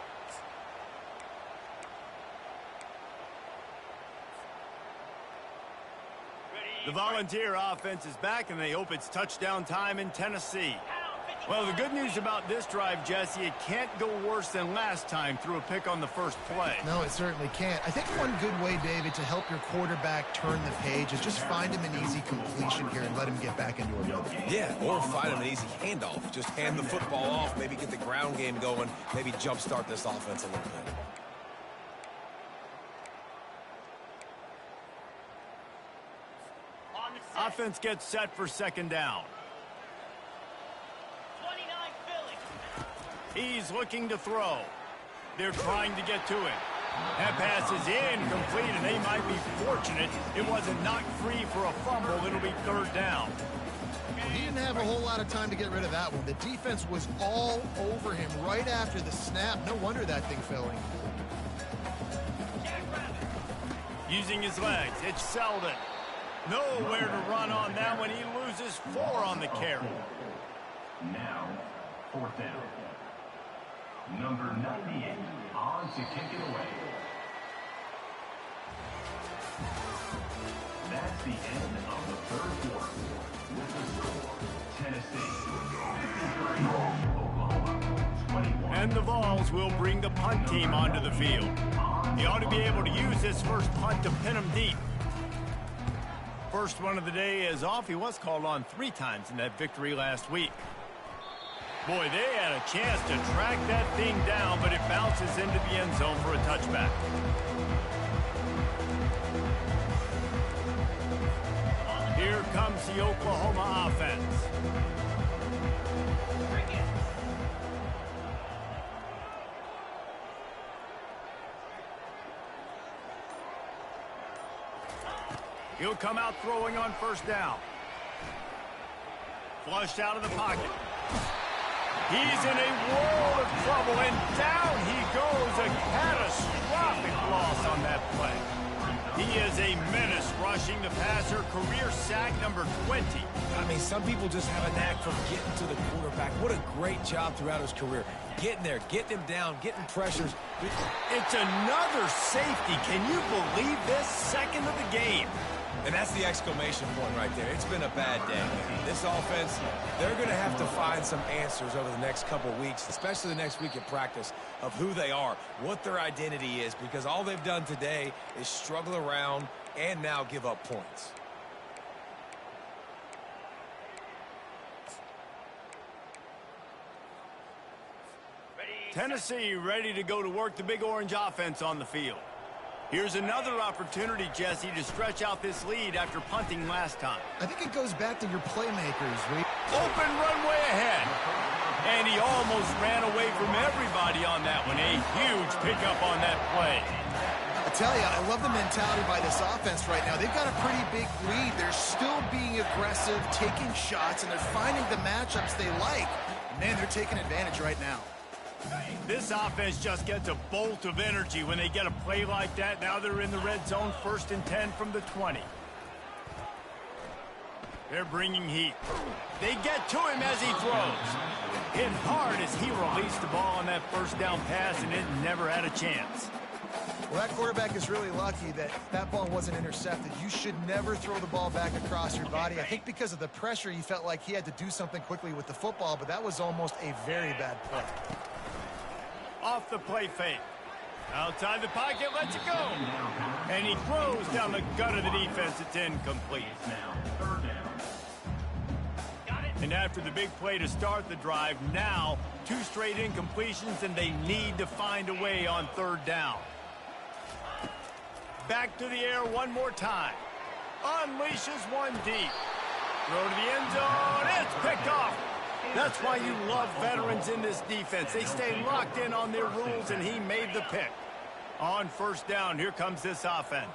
The Volunteer offense is back, and they hope it's touchdown time in Tennessee. Well, the good news about this drive, Jesse, it can't go worse than last time through a pick on the 1st play. No, it certainly can't. I think one good way, David, to help your quarterback turn the page is just find him an easy completion here and let him get back into a rhythm. Yeah, or find him an easy handoff. Just hand the football off, maybe get the ground game going, maybe jumpstart this offense a little bit. Offense gets set for 2nd down. He's looking to throw. They're trying to get to it. That pass is incomplete, and they might be fortunate it wasn't knocked free for a fumble. It'll be 3rd down. He didn't have a whole lot of time to get rid of that one. The defense was all over him right after the snap. No wonder that thing fell in. Using his legs, it's Selden. Nowhere to run on that one. He loses 4 on the carry. Now, 4th down. Number 98 on to kick it away. That's the end of the 3rd quarter. With the score, Tennessee 53, Oklahoma 21. And the Vols will bring the punt team onto the field. He ought to be able to use this first punt to pin him deep. First one of the day is off. He was called on 3 times in that victory last week. Boy, they had a chance to track that thing down, but it bounces into the end zone for a touchback. Here comes the Oklahoma offense. He'll come out throwing on 1st down. Flushed out of the pocket. He's in a world of trouble, and down he goes. A catastrophic loss on that play. He is a menace rushing the passer. Career sack number 20. I mean, some people just have a knack for getting to the quarterback. What a great job throughout his career. Getting there, getting him down, getting pressures. It's another safety. Can you believe this? 2nd of the game. And that's the exclamation point right there. It's been a bad day. This offense, they're going to have to find some answers over the next couple weeks, especially the next week in practice, of who they are, what their identity is, because all they've done today is struggle around and now give up points. Tennessee ready to go to work the Big Orange offense on the field. Here's another opportunity, Jesse, to stretch out this lead after punting last time. I think it goes back to your playmakers. Open runway ahead. And he almost ran away from everybody on that one. A huge pickup on that play. I tell you, I love the mentality by this offense right now. They've got a pretty big lead. They're still being aggressive, taking shots, and they're finding the matchups they like. Man, they're taking advantage right now. This offense just gets a bolt of energy when they get a play like that. Now they're in the red zone, 1st and 10 from the 20. They're bringing heat. They get to him as he throws. Hit hard as he released the ball on that 1st down pass, and it never had a chance. Well, that quarterback is really lucky that that ball wasn't intercepted. You should never throw the ball back across your body. I think because of the pressure, he felt like he had to do something quickly with the football, but that was almost a very bad play. Off the play fake. Outside the pocket, lets it go. And he throws down the gut of the defense. It's incomplete. And after the big play to start the drive, now 2 straight incompletions, and they need to find a way on 3rd down. Back to the air one more time. Unleashes one deep. Throw to the end zone. It's picked off. That's why you love veterans in this defense. They stay locked in on their rules, and he made the pick. On 1st down, here comes this offense.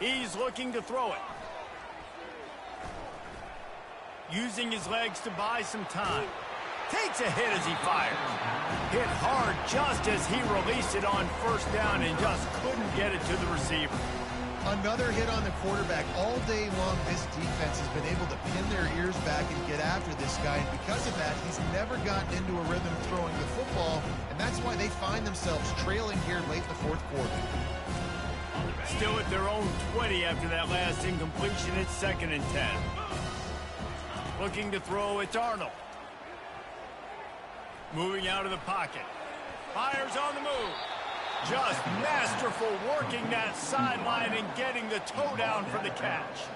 He's looking to throw it. Using his legs to buy some time. Takes a hit as he fires. Hit hard just as he released it on 1st down and just couldn't get it to the receiver. Another hit on the quarterback. All day long, this defense has been able to pin their ears back and get after this guy. And because of that, he's never gotten into a rhythm throwing the football. And that's why they find themselves trailing here late in the 4th quarter. Still at their own 20 after that last incompletion. It's 2nd and 10. Looking to throw, it's Arnold. Moving out of the pocket. Fires on the move. Just masterful working that sideline and getting the toe down for the catch.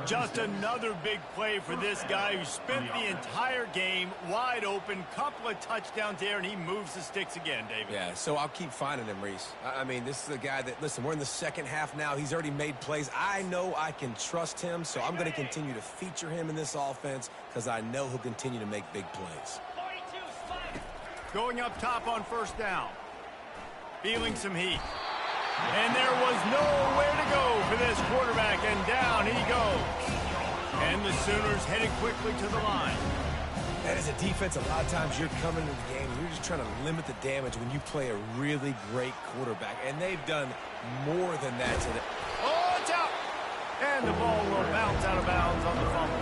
Just another big play for this guy who spent the entire game wide open. Couple of touchdowns there, and he moves the sticks again, David. Yeah, so I'll keep finding him, Reese. I mean, this is a guy that, listen, we're in the 2nd half now. He's already made plays. I know I can trust him, so I'm going to continue to feature him in this offense because I know he'll continue to make big plays. Going up top on 1st down. Feeling some heat. And there was nowhere to go for this quarterback, and down he goes. And the Sooners headed quickly to the line. And as a defense, a lot of times you're coming into the game and you're just trying to limit the damage when you play a really great quarterback. And they've done more than that today. Oh, it's out! And the ball will bounce out of bounds on the fumble.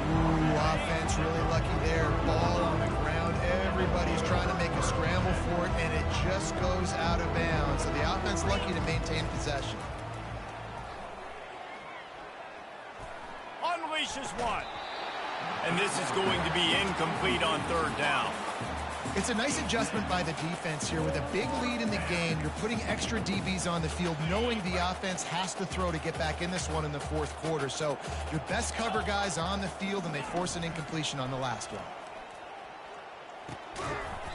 Ooh, offense really lucky there. Ball on the ground. Everybody's trying to make a scramble for it, and it just goes out of bounds. So the offense lucky to maintain possession. Unleashes one. And this is going to be incomplete on third down. It's a nice adjustment by the defense here. With a big lead in the game, you're putting extra DBs on the field, knowing the offense has to throw to get back in this one in the fourth quarter. So your best cover guys on the field, and they force an incompletion on the last one.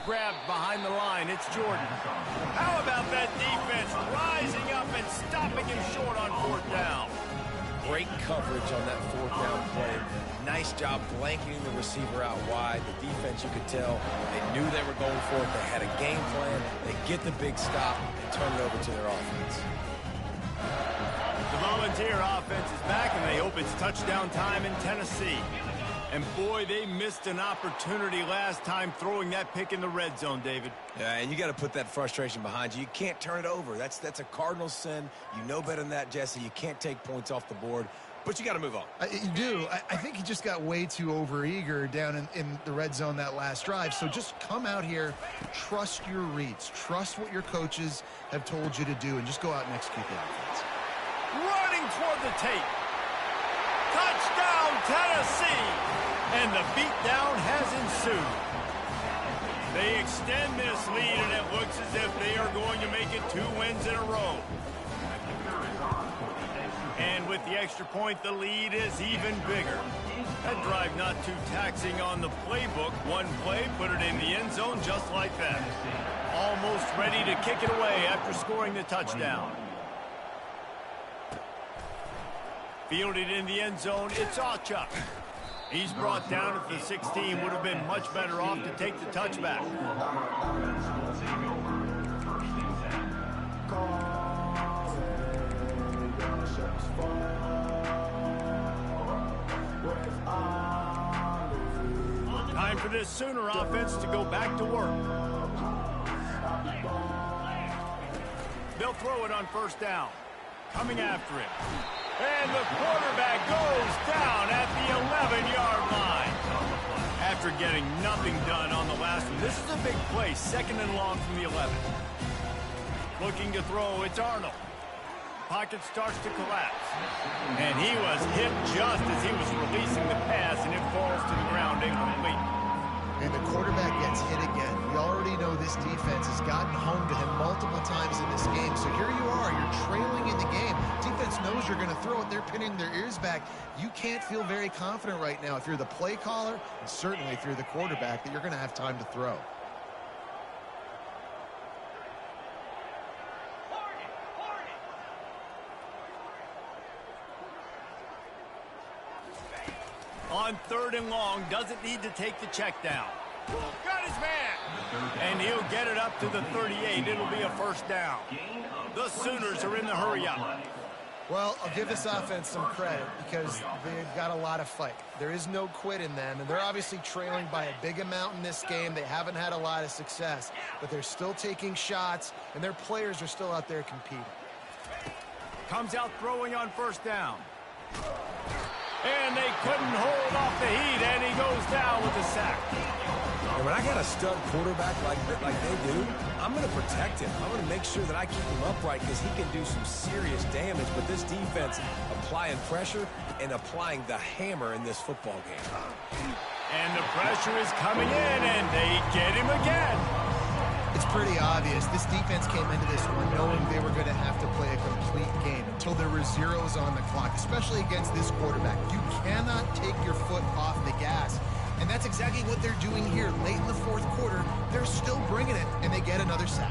Grabbed behind the line. It's Jordan. How about that defense rising up and stopping him short on fourth down? Great coverage on that fourth down play. Nice job blanketing the receiver out wide. The defense, you could tell, they knew they were going for it. They had a game plan. They get the big stop and turn it over to their offense. The Volunteer offense is back, and they hope it's touchdown time in Tennessee. And boy, they missed an opportunity last time throwing that pick in the red zone, David. Yeah, and you got to put that frustration behind you. You can't turn it over. That's a cardinal sin. You know better than that, Jesse. You can't take points off the board, but you got to move on. You do. I think he just got way too overeager down in the red zone that last drive. So just come out here, trust your reads, trust what your coaches have told you to do, and just go out and execute the offense. Running toward the tape. Touchdown, Tennessee! And the beatdown has ensued. They extend this lead, and it looks as if they are going to make it 2 wins in a row. And with the extra point, the lead is even bigger. That drive not too taxing on the playbook. One play, put it in the end zone just like that. Almost ready to kick it away after scoring the touchdown. Fielded in the end zone, it's Ncaa. He's brought down at the 16. Would have been much better off to take the touchback. Time for this Sooner offense to go back to work. They'll throw it on first down. Coming after it. And the quarterback goes down at the 11-yard line. After getting nothing done on the last one, this is a big play, 2nd and long from the 11. Looking to throw, it's Arnold. Pocket starts to collapse. And he was hit just as he was releasing the pass, and it falls to the ground incomplete. And the quarterback gets hit again. We already know this defense has gotten home to him multiple times in this game. So here you are, you're trailing in the game. Defense knows you're going to throw it. They're pinning their ears back. You can't feel very confident right now if you're the play caller, and certainly if you're the quarterback, that you're going to have time to throw. On 3rd and long, doesn't need to take the check down. Got his man. And he'll get it up to the 38. It'll be a first down. The Sooners are in the hurry up. Well, I'll give this offense some credit because they've got a lot of fight. There is no quit in them, and they're obviously trailing by a big amount in this game. They haven't had a lot of success, but they're still taking shots, and their players are still out there competing. Comes out throwing on first down. And they couldn't hold off the heat, and he goes down with a sack. And when I got a stud quarterback like they do, I'm going to protect him. I'm going to make sure that I keep him upright because he can do some serious damage. But this defense applying pressure and applying the hammer in this football game. And the pressure is coming in, and they get him again. It's pretty obvious. This defense came into this one knowing they were going to have to play a complete game until there were zeros on the clock, especially against this quarterback. You cannot take your foot off the gas. And that's exactly what they're doing here. Late in the fourth quarter, they're still bringing it, and they get another sack.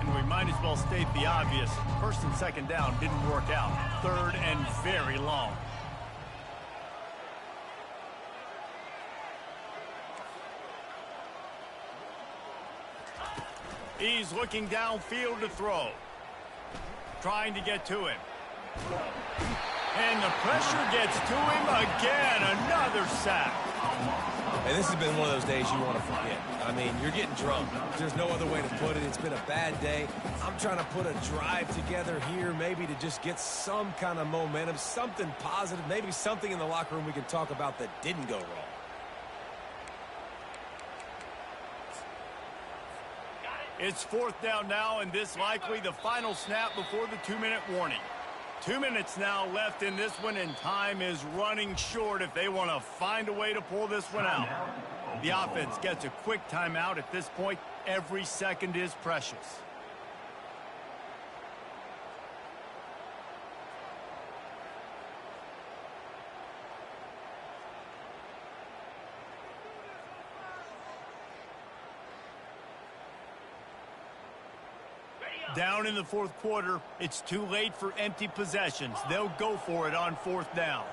And we might as well state the obvious. 1st and 2nd down didn't work out. 3rd and very long. He's looking downfield to throw. Trying to get to him. And the pressure gets to him again. Another sack. And this has been one of those days you want to forget. I mean, you're getting drunk. There's no other way to put it. It's been a bad day. I'm trying to put a drive together here, maybe to just get some kind of momentum, something positive, maybe something in the locker room we can talk about that didn't go wrong. It's 4th down now, and this likely the final snap before the 2-minute warning. 2 minutes now left in this one, and time is running short if they want to find a way to pull this one out. The offense gets a quick timeout at this point. Every second is precious. Down in the 4th quarter, it's too late for empty possessions. They'll go for it on 4th down.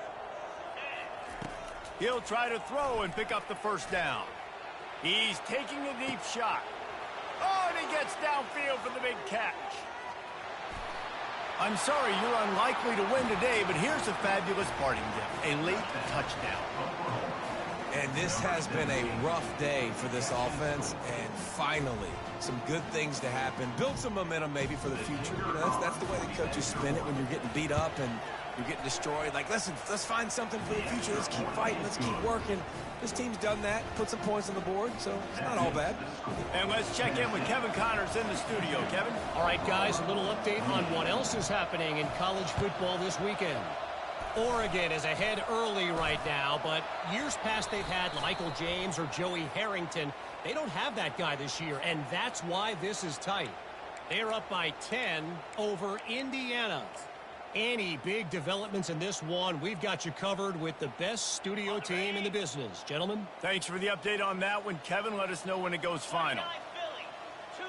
He'll try to throw and pick up the 1st down. He's taking a deep shot. Oh, and he gets downfield for the big catch. I'm sorry you're unlikely to win today, but here's a fabulous parting gift, a late touchdown. And this has been a rough day for this offense, and finally, some good things to happen. Build some momentum maybe for the future. You know, that's the way the coaches spin it when you're getting beat up and you're getting destroyed. Like, listen, let's find something for the future. Let's keep fighting. Let's keep working. This team's done that, put some points on the board, so it's not all bad. And let's check in with Kevin Connors in the studio. Kevin? All right, guys, a little update on what else is happening in college football this weekend. Oregon is ahead early right now, but years past they've had Michael James or Joey Harrington. They don't have that guy this year, and that's why this is tight. They're up by 10 over Indiana. Any big developments in this one, we've got you covered with the best studio team in the business. Gentlemen? Thanks for the update on that one, Kevin. Let us know when it goes final. 2-9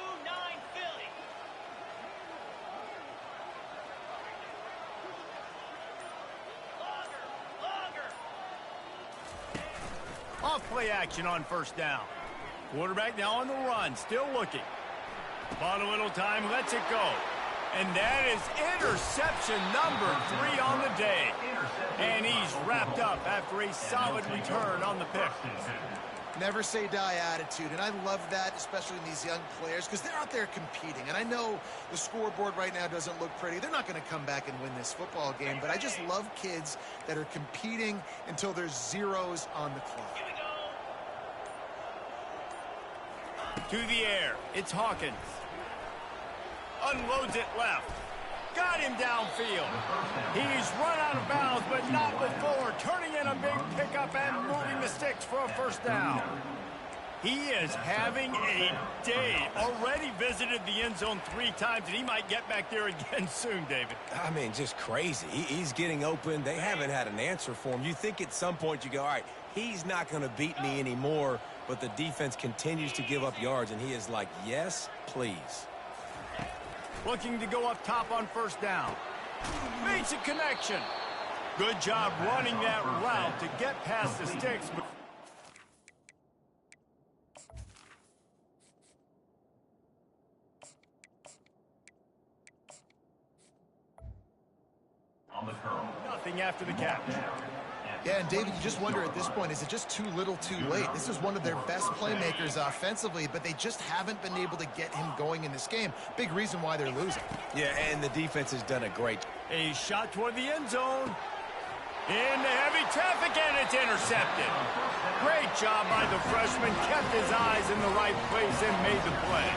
Philly. Off play action on 1st down. Quarterback now on the run, still looking. Bought a little time, lets it go. And that is interception number 3 on the day. And he's wrapped up after a solid return on the pick. Never say die attitude, and I love that, especially in these young players, because they're out there competing. And I know the scoreboard right now doesn't look pretty. They're not going to come back and win this football game, but I just love kids that are competing until there's zeros on the clock. To the air, it's Hawkins. Unloads it left. Got him downfield. He's run out of bounds, but not before turning in a big pickup and moving the sticks for a 1st down. He is having a day. Already visited the end zone 3 times, and he might get back there again soon, David. I mean, just crazy. He's getting open. They haven't had an answer for him. You think at some point you go, all right, he's not going to beat me anymore, but the defense continues to give up yards, and he is like, yes, please. Looking to go up top on 1st down. Makes a connection. Good job running that route to get past the sticks. On the curl. Nothing after the catch. Yeah, and David, you just wonder at this point, is it just too little too late? This is one of their best playmakers offensively, but they just haven't been able to get him going in this game. Big reason why they're losing. Yeah, and the defense has done a great job. A shot toward the end zone. Into heavy traffic, and it's intercepted. Great job by the freshman. Kept his eyes in the right place and made the play.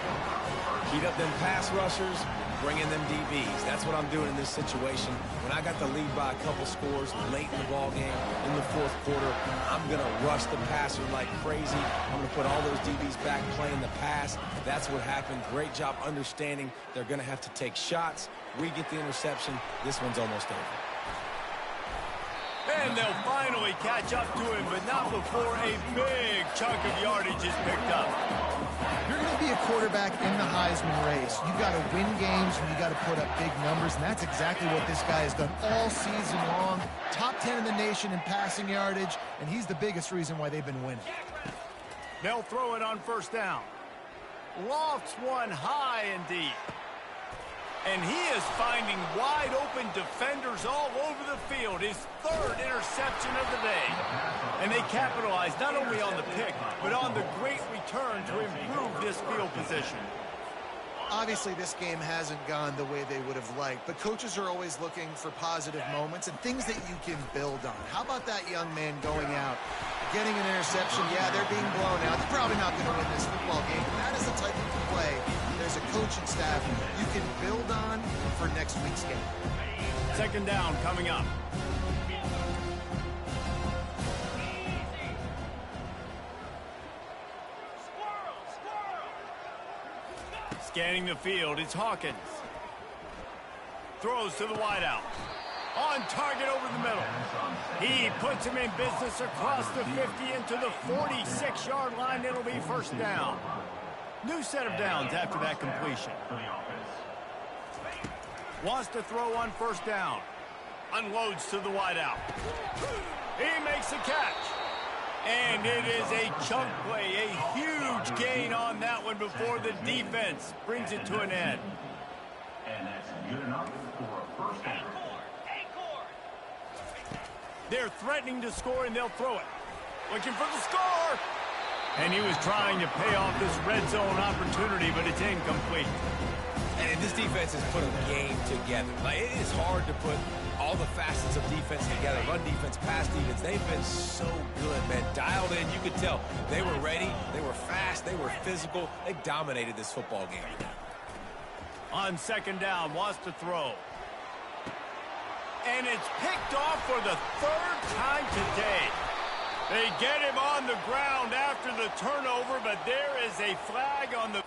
Heat up them pass rushers, bring in them DBs. That's what I'm doing in this situation. When I got the lead by a couple scores late in the ball game, in the 4th quarter, I'm going to rush the passer like crazy. I'm going to put all those DBs back playing the pass. That's what happened. Great job understanding they're going to have to take shots. We get the interception. This one's almost over. And they'll finally catch up to him, but not before a big chunk of yardage is picked up. You're going to be a quarterback in the Heisman race. You've got to win games and you got to put up big numbers, and that's exactly what this guy has done all season long. Top 10 in the nation in passing yardage, and he's the biggest reason why they've been winning. They'll throw it on 1st down. Lofts one high and deep. And he is finding wide-open defenders all over the field. His third interception of the day. And they capitalized not only on the pick, but on the great return to improve this field position. Obviously, this game hasn't gone the way they would have liked, but coaches are always looking for positive moments and things that you can build on. How about that young man going out, getting an interception? Yeah, they're being blown out. They're probably not going to win this football game, but that is the type of play there's a coaching staff you can build on for next week's game. Second down coming up. Scanning the field, it's Hawkins. Throws to the wideout. On target over the middle. He puts him in business across the 50 into the 46-yard line. It'll be first down. New set of downs after that completion. Wants to throw on first down. Unloads to the wideout. He makes a catch. And it is a chunk play, a huge gain on that one before the defense brings it to an end. And that's good enough for a first down. They're threatening to score, and they'll throw it. Looking for the score. And he was trying to pay off this red zone opportunity, but it's incomplete. And this defense has put a game together. Like, it is hard to put all the facets of defense together. Run defense, pass defense. They've been so good, man. Dialed in. You could tell they were ready. They were fast. They were physical. They dominated this football game. On second down, wants to throw. And it's picked off for the third time today. They get him on the ground after the turnover, but there is a flag on the...